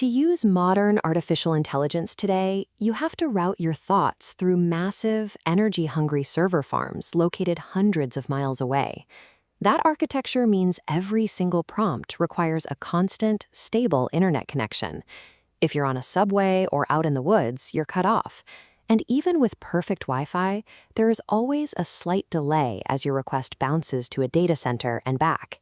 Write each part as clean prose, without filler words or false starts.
To use modern artificial intelligence today, you have to route your thoughts through massive, energy-hungry server farms located hundreds of miles away. That architecture means every single prompt requires a constant, stable internet connection. If you're on a subway or out in the woods, you're cut off. And even with perfect Wi-Fi, there is always a slight delay as your request bounces to a data center and back.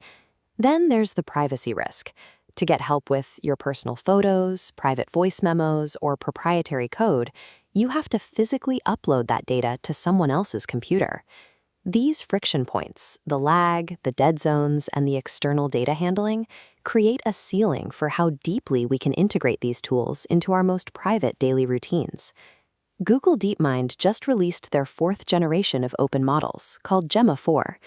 Then there's the privacy risk. To get help with your personal photos, private voice memos, or proprietary code, you have to physically upload that data to someone else's computer. These friction points, the lag, the dead zones, and the external data handling, create a ceiling for how deeply we can integrate these tools into our most private daily routines. Google DeepMind just released their 4th generation of open models, called Gemma 4.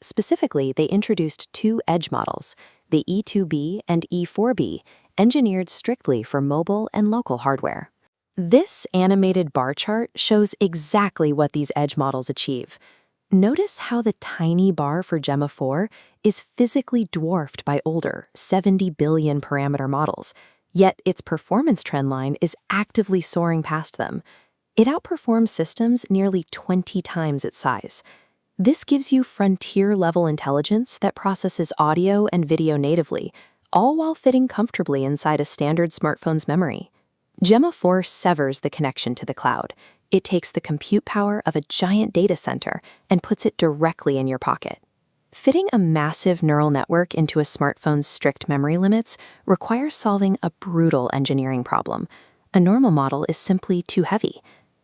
Specifically, they introduced 2 edge models, the E2B and E4B, engineered strictly for mobile and local hardware. This animated bar chart shows exactly what these edge models achieve. Notice how the tiny bar for Gemma 4 is physically dwarfed by older, 70 billion parameter models, yet its performance trend line is actively soaring past them. It outperforms systems nearly 20 times its size. This gives you frontier-level intelligence that processes audio and video natively, all while fitting comfortably inside a standard smartphone's memory. Gemma 4 severs the connection to the cloud. It takes the compute power of a giant data center and puts it directly in your pocket. Fitting a massive neural network into a smartphone's strict memory limits requires solving a brutal engineering problem. A normal model is simply too heavy.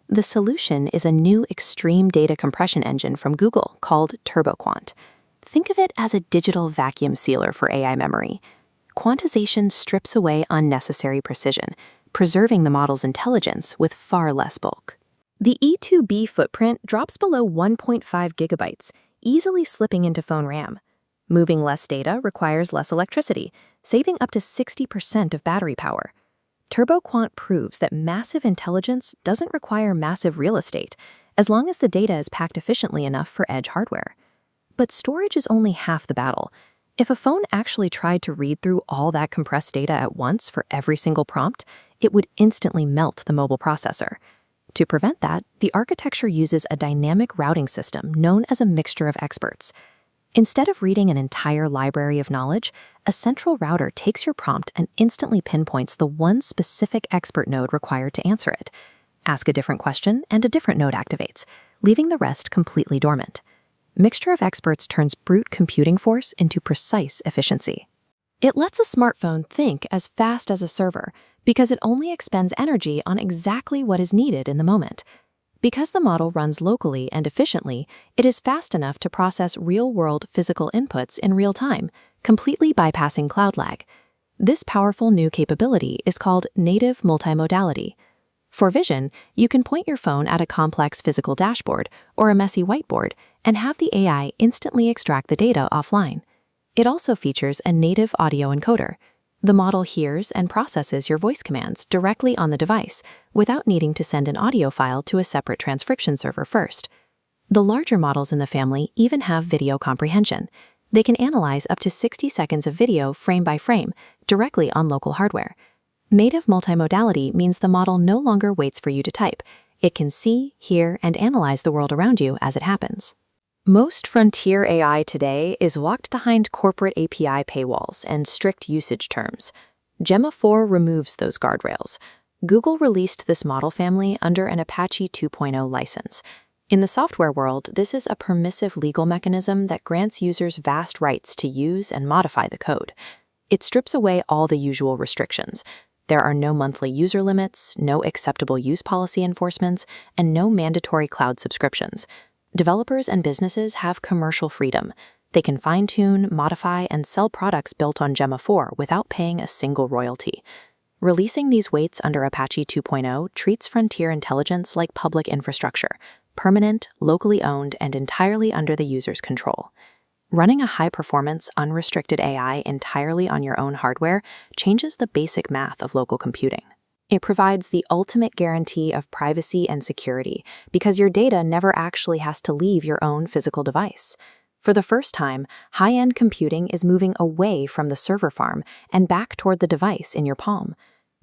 The solution is a new extreme data compression engine from Google called TurboQuant. Think of it as a digital vacuum sealer for AI memory. Quantization strips away unnecessary precision, preserving the model's intelligence with far less bulk. The E2B footprint drops below 1.5 gigabytes, easily slipping into phone RAM. Moving less data requires less electricity, saving up to 60% of battery power. TurboQuant proves that massive intelligence doesn't require massive real estate, as long as the data is packed efficiently enough for edge hardware. But storage is only half the battle. If a phone actually tried to read through all that compressed data at once for every single prompt, it would instantly melt the mobile processor. To prevent that, the architecture uses a dynamic routing system known as a mixture of experts. Instead of reading an entire library of knowledge, a central router takes your prompt and instantly pinpoints the one specific expert node required to answer it. Ask a different question and a different node activates, leaving the rest completely dormant. Mixture of experts turns brute computing force into precise efficiency. It lets a smartphone think as fast as a server because it only expends energy on exactly what is needed in the moment. Because the model runs locally and efficiently, it is fast enough to process real-world physical inputs in real time, completely bypassing cloud lag. This powerful new capability is called native multimodality. For vision, you can point your phone at a complex physical dashboard or a messy whiteboard and have the AI instantly extract the data offline. It also features a native audio encoder. The model hears and processes your voice commands directly on the device without needing to send an audio file to a separate transcription server first. The larger models in the family even have video comprehension. They can analyze up to 60 seconds of video frame by frame directly on local hardware. Native multimodality means the model no longer waits for you to type. It can see, hear, and analyze the world around you as it happens. Most frontier AI today is locked behind corporate API paywalls and strict usage terms. Gemma 4 removes those guardrails. Google released this model family under an Apache 2.0 license. In the software world, this is a permissive legal mechanism that grants users vast rights to use and modify the code. It strips away all the usual restrictions. There are no monthly user limits, no acceptable use policy enforcements, and no mandatory cloud subscriptions. Developers and businesses have commercial freedom. They can fine-tune, modify, and sell products built on Gemma 4 without paying a single royalty. Releasing these weights under Apache 2.0 treats frontier intelligence like public infrastructure, permanent, locally owned, and entirely under the user's control. Running a high-performance, unrestricted AI entirely on your own hardware changes the basic math of local computing. It provides the ultimate guarantee of privacy and security because your data never actually has to leave your own physical device. For the first time, high-end computing is moving away from the server farm and back toward the device in your palm.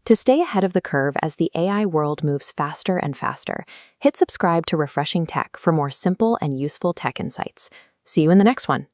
To stay ahead of the curve as the AI world moves faster and faster, hit subscribe to Refreshing Tech for more simple and useful tech insights. See you in the next one.